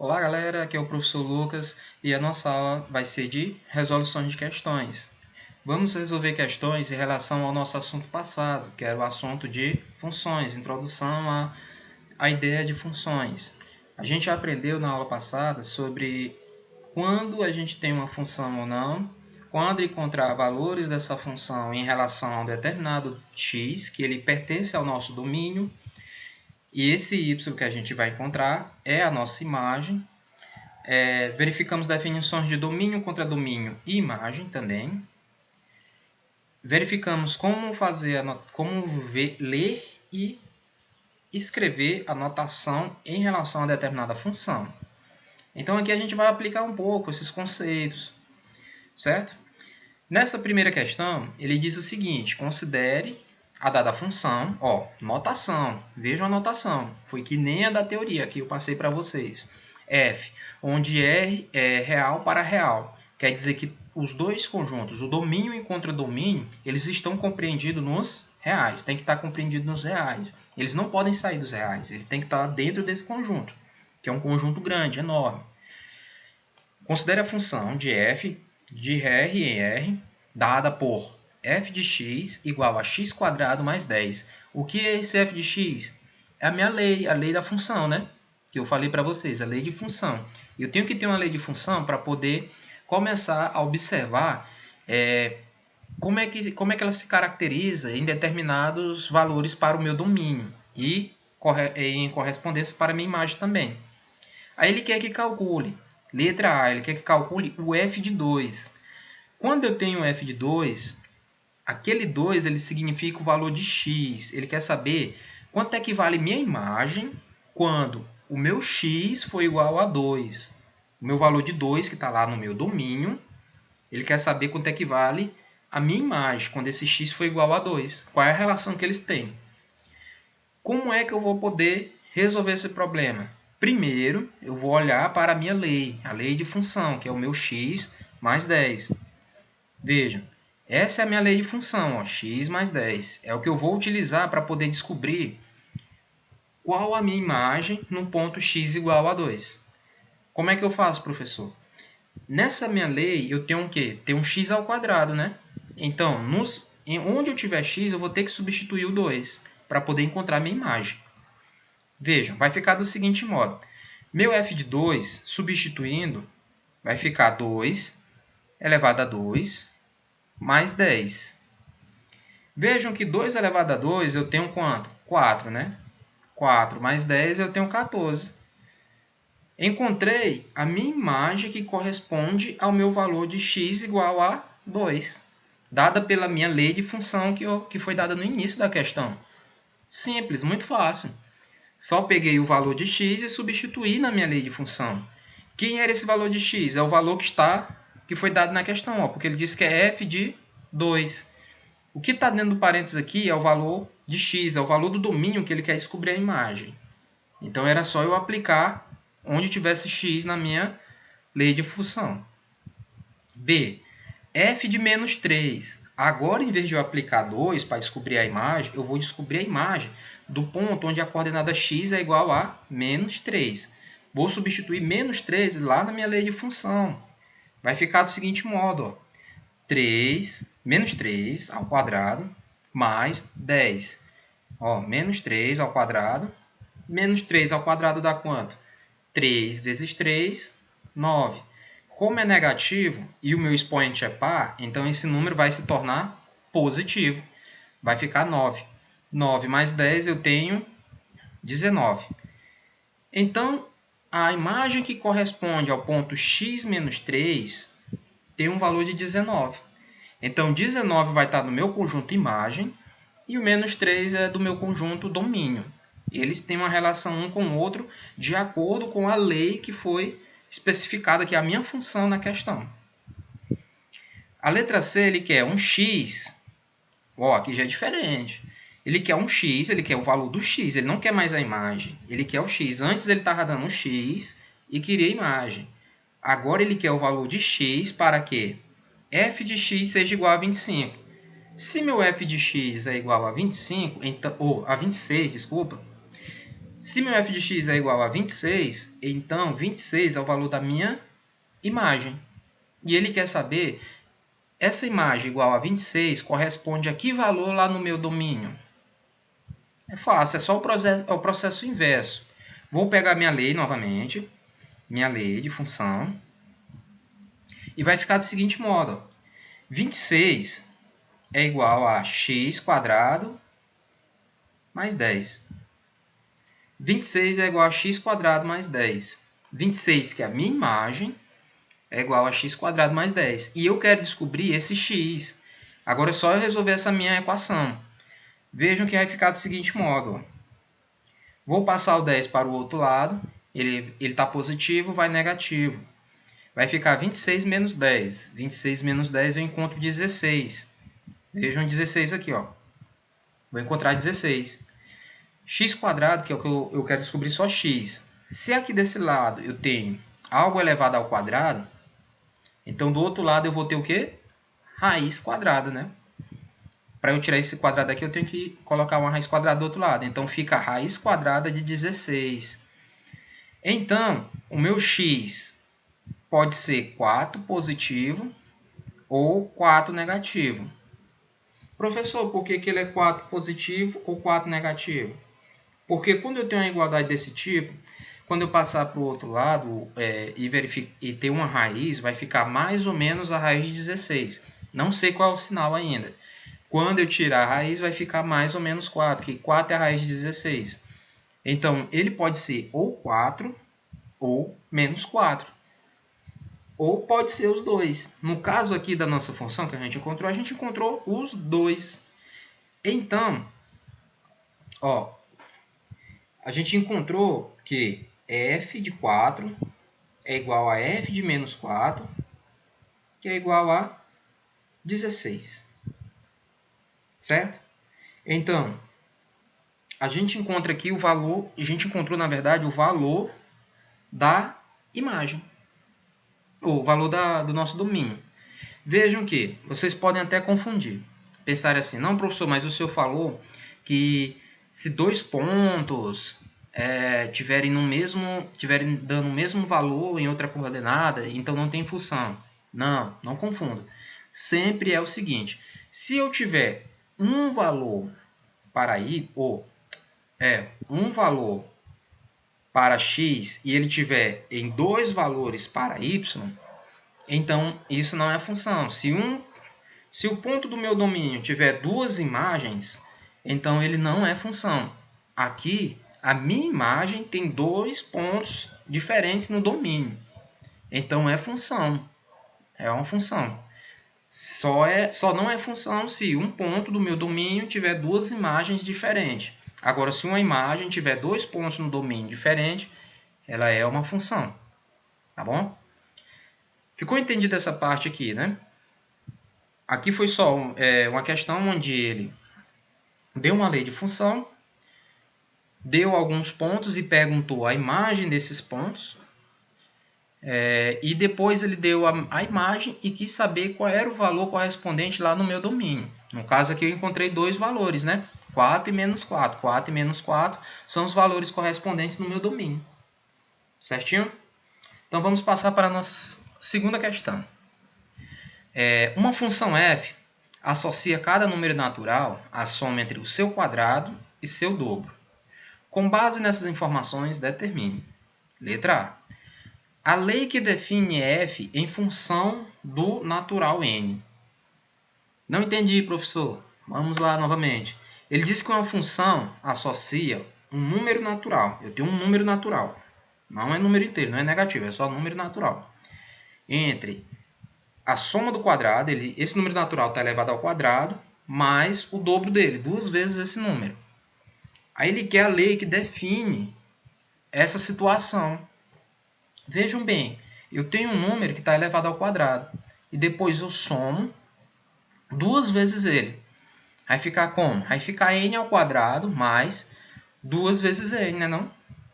Olá galera, aqui é o professor Lucas e a nossa aula vai ser de resoluções de questões. Vamos resolver questões em relação ao nosso assunto passado, que era o assunto de funções, introdução à ideia de funções. A gente já aprendeu na aula passada sobre quando a gente tem uma função ou não, quando encontrar valores dessa função em relação a um determinado x, que ele pertence ao nosso domínio, e esse y que a gente vai encontrar é a nossa imagem. Verificamos definições de domínio, contradomínio e imagem também. Verificamos como ler e escrever a notação em relação a determinada função. Então aqui a gente vai aplicar um pouco esses conceitos, certo? Nessa primeira questão, ele diz o seguinte: considere a dada função, notação, vejam a notação, foi que nem a da teoria que eu passei para vocês. F, onde R é real para real, quer dizer que os dois conjuntos, o domínio e contradomínio, eles estão compreendidos nos reais, tem que estar compreendido nos reais. Eles não podem sair dos reais, eles têm que estar dentro desse conjunto, que é um conjunto grande, enorme. Considere a função de f de R em R, dada por f de x igual a x² mais 10. O que é esse f de x? É a minha lei, a lei da função, né? Que eu falei para vocês, a lei de função. Eu tenho que ter uma lei de função para poder começar a observar como é que ela se caracteriza em determinados valores para o meu domínio e em correspondência para a minha imagem também. Aí ele quer que calcule. Letra A, ele quer que calcule o f de 2. Quando eu tenho f de 2, aquele 2 ele significa o valor de x. Ele quer saber quanto é que vale minha imagem quando o meu x for igual a 2. O meu valor de 2, que está lá no meu domínio, ele quer saber quanto é que vale a minha imagem quando esse x for igual a 2. Qual é a relação que eles têm? Como é que eu vou poder resolver esse problema? Primeiro, eu vou olhar para a minha lei, a lei de função, que é o meu x mais 10. Vejam, essa é a minha lei de função, x mais 10. É o que eu vou utilizar para poder descobrir qual a minha imagem no ponto x igual a 2. Como é que eu faço, professor? Nessa minha lei, eu tenho o quê? Tem um x ao quadrado, né? Então, onde eu tiver x, eu vou ter que substituir o 2 para poder encontrar a minha imagem. Vejam, vai ficar do seguinte modo. Meu f de 2, substituindo, vai ficar 2 elevado a 2 mais 10. Vejam que 2 elevado a 2 eu tenho quanto? 4, né? 4 mais 10 eu tenho 14. Encontrei a minha imagem que corresponde ao meu valor de x igual a 2, dada pela minha lei de função que foi dada no início da questão. Simples, muito fácil. Só peguei o valor de x e substituí na minha lei de função. Quem era esse valor de x? É o valor que foi dado na questão, porque ele diz que é f de 2. O que está dentro do parênteses aqui é o valor de x, é o valor do domínio que ele quer descobrir a imagem. Então, era só eu aplicar onde tivesse x na minha lei de função. B, f de menos 3. Agora, em vez de eu aplicar 2 para descobrir a imagem, eu vou descobrir a imagem do ponto onde a coordenada x é igual a menos 3. Vou substituir menos 3 lá na minha lei de função. Vai ficar do seguinte modo, menos 3 ao quadrado mais 10. Menos 3 ao quadrado. Menos 3 ao quadrado dá quanto? 3 vezes 3, 9. Como é negativo e o meu expoente é par, então esse número vai se tornar positivo. Vai ficar 9. 9 mais 10 eu tenho 19. Então, a imagem que corresponde ao ponto x menos 3 tem um valor de 19. Então, 19 vai estar no meu conjunto imagem e o menos 3 é do meu conjunto domínio. Eles têm uma relação um com o outro de acordo com a lei que foi especificada, que é a minha função na questão. A letra C, ele quer um x. Aqui já é diferente. Ele quer um x, ele quer o valor do x, ele não quer mais a imagem. Ele quer o x. Antes ele estava dando um x e queria a imagem. Agora ele quer o valor de x para que f de x seja igual a 25. Se meu f de x é igual a 25, ou a 26, desculpa, Se meu f de x é igual a 26, então 26 é o valor da minha imagem. E ele quer saber, essa imagem igual a 26 corresponde a que valor lá no meu domínio? É fácil, é só o processo inverso. Vou pegar minha lei novamente, minha lei de função, e vai ficar do seguinte modo. 26 é igual a x² mais 10. 26 é igual a x² mais 10. 26, que é a minha imagem, é igual a x² mais 10. E eu quero descobrir esse x. Agora é só eu resolver essa minha equação. Vejam que vai ficar do seguinte modo. Vou passar o 10 para o outro lado. Ele está positivo, vai negativo. Vai ficar 26 menos 10. 26 menos 10 eu encontro 16. Vejam 16 aqui, ó. Vou encontrar 16. X², que é o que eu quero descobrir só x. Se aqui desse lado eu tenho algo elevado ao quadrado, então do outro lado eu vou ter o quê? Raiz quadrada, né? Para eu tirar esse quadrado aqui, eu tenho que colocar uma raiz quadrada do outro lado. Então fica a raiz quadrada de 16. Então, o meu x pode ser 4 positivo ou 4 negativo. Professor, por que ele é 4 positivo ou 4 negativo? Porque quando eu tenho uma igualdade desse tipo, quando eu passar para o outro lado e ter uma raiz, vai ficar mais ou menos a raiz de 16. Não sei qual é o sinal ainda. Quando eu tirar a raiz, vai ficar mais ou menos 4, que 4 é a raiz de 16. Então, ele pode ser ou 4 ou menos 4. Ou pode ser os dois. No caso aqui da nossa função que a gente encontrou os dois. Então, ó, a gente encontrou que f de 4 é igual a f de menos 4, que é igual a 16. Certo? Então, a gente encontra aqui o valor, a gente encontrou, na verdade, o valor da imagem, ou o valor do nosso domínio. Vejam que vocês podem até confundir. Pensar assim, não, professor, mas o senhor falou que se dois pontos tiverem dando o mesmo valor em outra coordenada, então não tem função. Não, não confunda. Sempre é o seguinte, se eu tiver um valor para y, ou um valor para x e ele tiver em dois valores para y, então isso não é função. Se o ponto do meu domínio tiver duas imagens, então ele não é função. Aqui, a minha imagem tem dois pontos diferentes no domínio. Então é função. É uma função. Só não é função se um ponto do meu domínio tiver duas imagens diferentes. Agora, se uma imagem tiver dois pontos no domínio diferente, ela é uma função. Tá bom? Ficou entendido essa parte aqui, né? Aqui foi só uma questão onde ele deu uma lei de função, deu alguns pontos e perguntou a imagem desses pontos. E depois ele deu a imagem e quis saber qual era o valor correspondente lá no meu domínio. No caso aqui eu encontrei dois valores, né? 4 e menos 4. 4 e menos 4 são os valores correspondentes no meu domínio. Certinho? Então vamos passar para a nossa segunda questão. Uma função f associa cada número natural à soma entre o seu quadrado e seu dobro. Com base nessas informações, determine. Letra A. A lei que define f em função do natural n. Não entendi, professor. Vamos lá novamente. Ele diz que uma função associa um número natural. Eu tenho um número natural. Não é número inteiro, não é negativo, é só número natural. Entre a soma do quadrado, esse número natural está elevado ao quadrado, mais o dobro dele, duas vezes esse número. Aí ele quer a lei que define essa situação. Vejam bem, eu tenho um número que está elevado ao quadrado, e depois eu somo duas vezes ele. Vai ficar como? Vai ficar n ao quadrado mais duas vezes n, né não?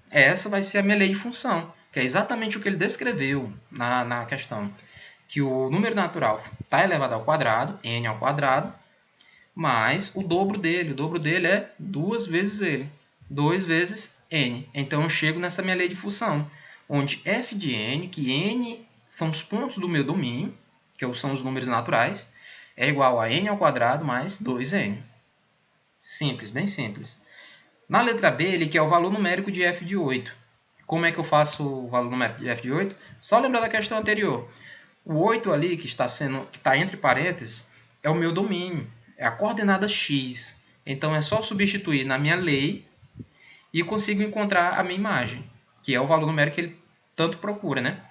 Essa vai ser a minha lei de função, que é exatamente o que ele descreveu na questão. Que o número natural está elevado ao quadrado, n ao quadrado, mais o dobro dele. O dobro dele é duas vezes ele. 2 vezes n. Então, eu chego nessa minha lei de função, onde f de n, que n são os pontos do meu domínio, que são os números naturais, é igual a n ao quadrado mais 2n. Simples, bem simples. Na letra B, ele quer o valor numérico de f de 8. Como é que eu faço o valor numérico de f de 8? Só lembrar da questão anterior. O 8 ali, que está entre parênteses, é o meu domínio, é a coordenada x. Então, é só substituir na minha lei e consigo encontrar a minha imagem, que é o valor numérico que ele tanto procura, né?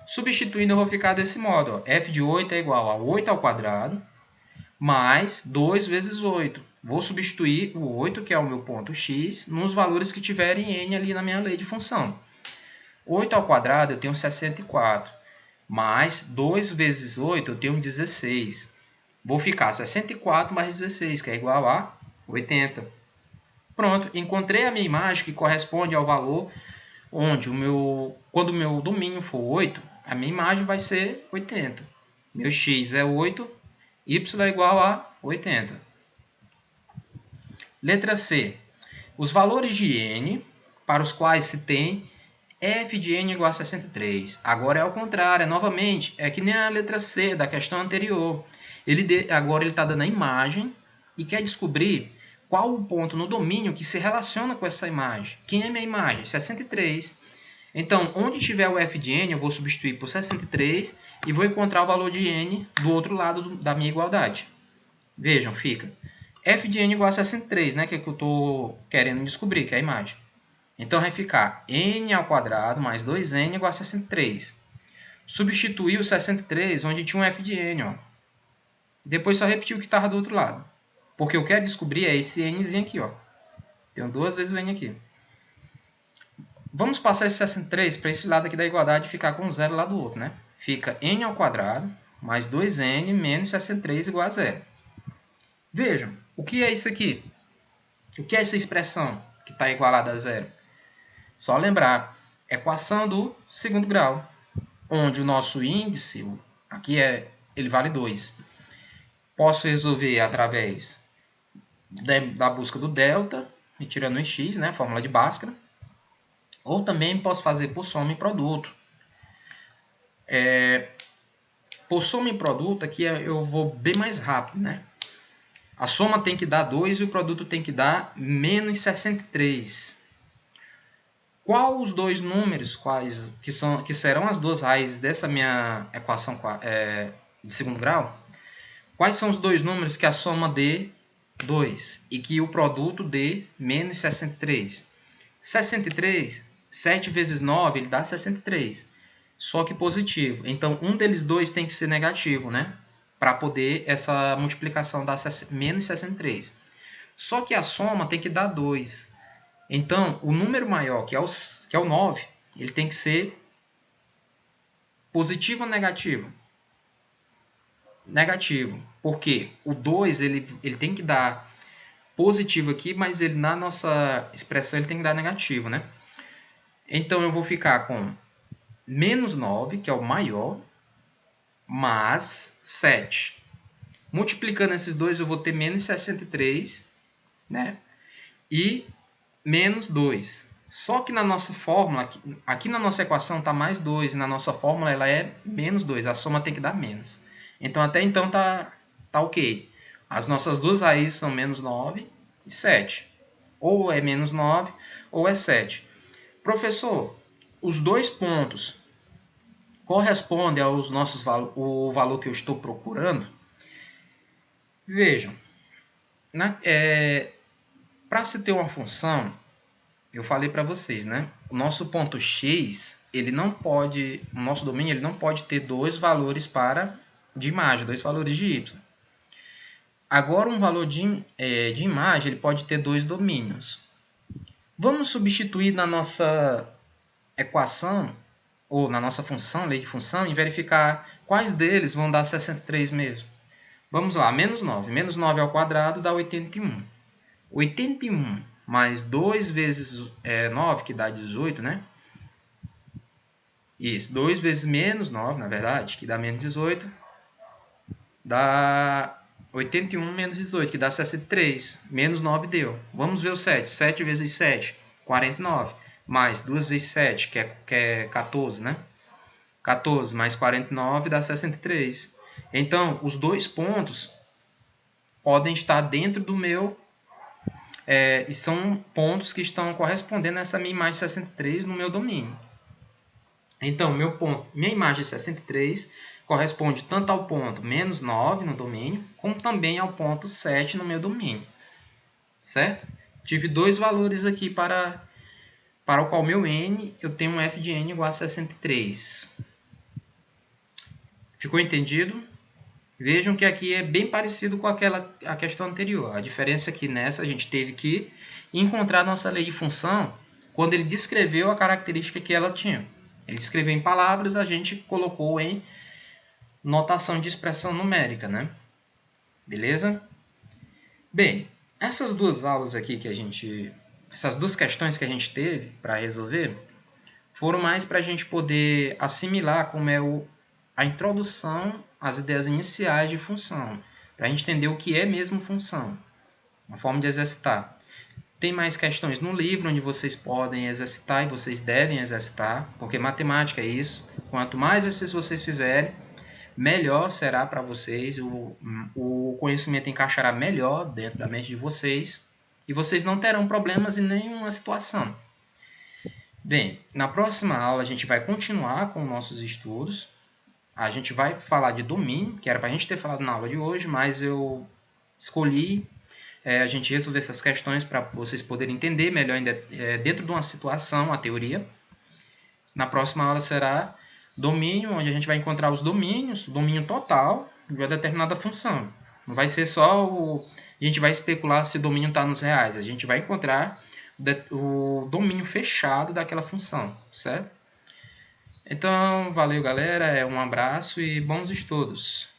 Substituindo, eu vou ficar desse modo. Ó. F de 8 é igual a 8 ao quadrado mais 2 vezes 8. Vou substituir o 8, que é o meu ponto x, nos valores que tiverem n ali na minha lei de função. 8 ao quadrado eu tenho 64, mais 2 vezes 8 eu tenho 16. Vou ficar 64 mais 16, que é igual a 80. Pronto, encontrei a minha imagem que corresponde ao valor onde quando o meu domínio for 8, a minha imagem vai ser 80. Meu x é 8, y é igual a 80. Letra C. Os valores de n para os quais se tem f de n igual a 63. Agora é ao contrário, novamente, é que nem a letra C da questão anterior. Agora ele está dando a imagem e quer descobrir qual o ponto no domínio que se relaciona com essa imagem. Quem é minha imagem? 63. Então, onde tiver o f de n, eu vou substituir por 63 e vou encontrar o valor de n do outro lado da minha igualdade. Vejam, fica f de n igual a 63, né, que é o que eu estou querendo descobrir, que é a imagem. Então, vai ficar n ao quadrado mais 2n igual a 63. Substituir o 63 onde tinha um f de n. Ó. Depois só repetir o que estava do outro lado. Porque eu quero descobrir é esse nzinho aqui. Ó. Tenho 2 vezes o n aqui. Vamos passar esse 63 para esse lado aqui da igualdade e ficar com 0 lá do outro. Né? Fica n ao quadrado mais 2n menos 63 igual a 0. Vejam, o que é isso aqui? O que é essa expressão que está igualada a 0? Só lembrar, equação do segundo grau, onde o nosso índice, aqui ele vale 2. Posso resolver através da busca do delta, retirando o x, né, fórmula de Bhaskara, ou também posso fazer por soma e produto. Por soma e produto, aqui eu vou bem mais rápido, né? A soma tem que dar 2 e o produto tem que dar menos 63. Qual os dois números que serão as duas raízes dessa minha equação de segundo grau? Quais são os dois números que a soma dê 2 e que o produto dê menos 63? 63, 7 vezes 9, ele dá 63, só que positivo. Então, um deles dois tem que ser negativo, né? Para poder essa multiplicação dar menos 63. Só que a soma tem que dar 2. Então, o número maior, que é o 9, ele tem que ser positivo ou negativo? Negativo. Por quê? O 2 ele tem que dar positivo aqui, mas ele na nossa expressão ele tem que dar negativo, né? Então, eu vou ficar com menos 9, que é o maior, mais 7. Multiplicando esses dois, eu vou ter menos 63, né? E menos 2. Só que na nossa fórmula, aqui na nossa equação está mais 2, e na nossa fórmula ela é menos 2, a soma tem que dar menos. Então, até então tá ok. As nossas duas raízes são menos 9 e 7. Ou é menos 9 ou é 7. Professor, os dois pontos correspondem aos nossos o valor que eu estou procurando? Vejam, para se ter uma função, eu falei para vocês, né? O nosso ponto x, o nosso domínio ele não pode ter dois valores de imagem, dois valores de y. Agora, um valor de imagem ele pode ter dois domínios. Vamos substituir na nossa equação, ou na nossa função, lei de função, e verificar quais deles vão dar 63 mesmo. Vamos lá, menos 9. Menos 9 ao quadrado dá 81. 81 mais 2 vezes 9, que dá 18, né? Isso, 2 vezes menos 9, na verdade, que dá menos 18, dá 81 menos 18, que dá 63. Menos 9 deu. Vamos ver o 7. 7 vezes 7, 49, mais 2 vezes 7, que é 14, né? 14 mais 49 dá 63. Então, os dois pontos podem estar dentro do meu... e são pontos que estão correspondendo a essa minha imagem 63 no meu domínio. Então, minha imagem 63 corresponde tanto ao ponto menos 9 no domínio, como também ao ponto 7 no meu domínio. Certo? Tive dois valores aqui para o qual meu n, eu tenho um f de n igual a 63. Ficou entendido? Vejam que aqui é bem parecido com a questão anterior. A diferença é que nessa a gente teve que encontrar nossa lei de função quando ele descreveu a característica que ela tinha. Ele escreveu em palavras, a gente colocou em notação de expressão numérica, né? Beleza? Bem, essas duas aulas aqui essas duas questões que a gente teve para resolver, foram mais para a gente poder assimilar como é a introdução às ideias iniciais de função, para a gente entender o que é mesmo função, uma forma de exercitar. Tem mais questões no livro onde vocês podem exercitar e vocês devem exercitar, porque matemática é isso. Quanto mais exercícios vocês fizerem, melhor será para vocês, o conhecimento encaixará melhor dentro da mente de vocês e vocês não terão problemas em nenhuma situação. Bem, na próxima aula a gente vai continuar com nossos estudos. A gente vai falar de domínio, que era para a gente ter falado na aula de hoje, mas eu escolhi a gente resolver essas questões para vocês poderem entender melhor dentro de uma situação a teoria. Na próxima aula será domínio, onde a gente vai encontrar os domínios, o domínio total de uma determinada função. Não vai ser só a gente vai especular se o domínio está nos reais. A gente vai encontrar o domínio fechado daquela função, certo? Então, valeu, galera. Um abraço e bons estudos.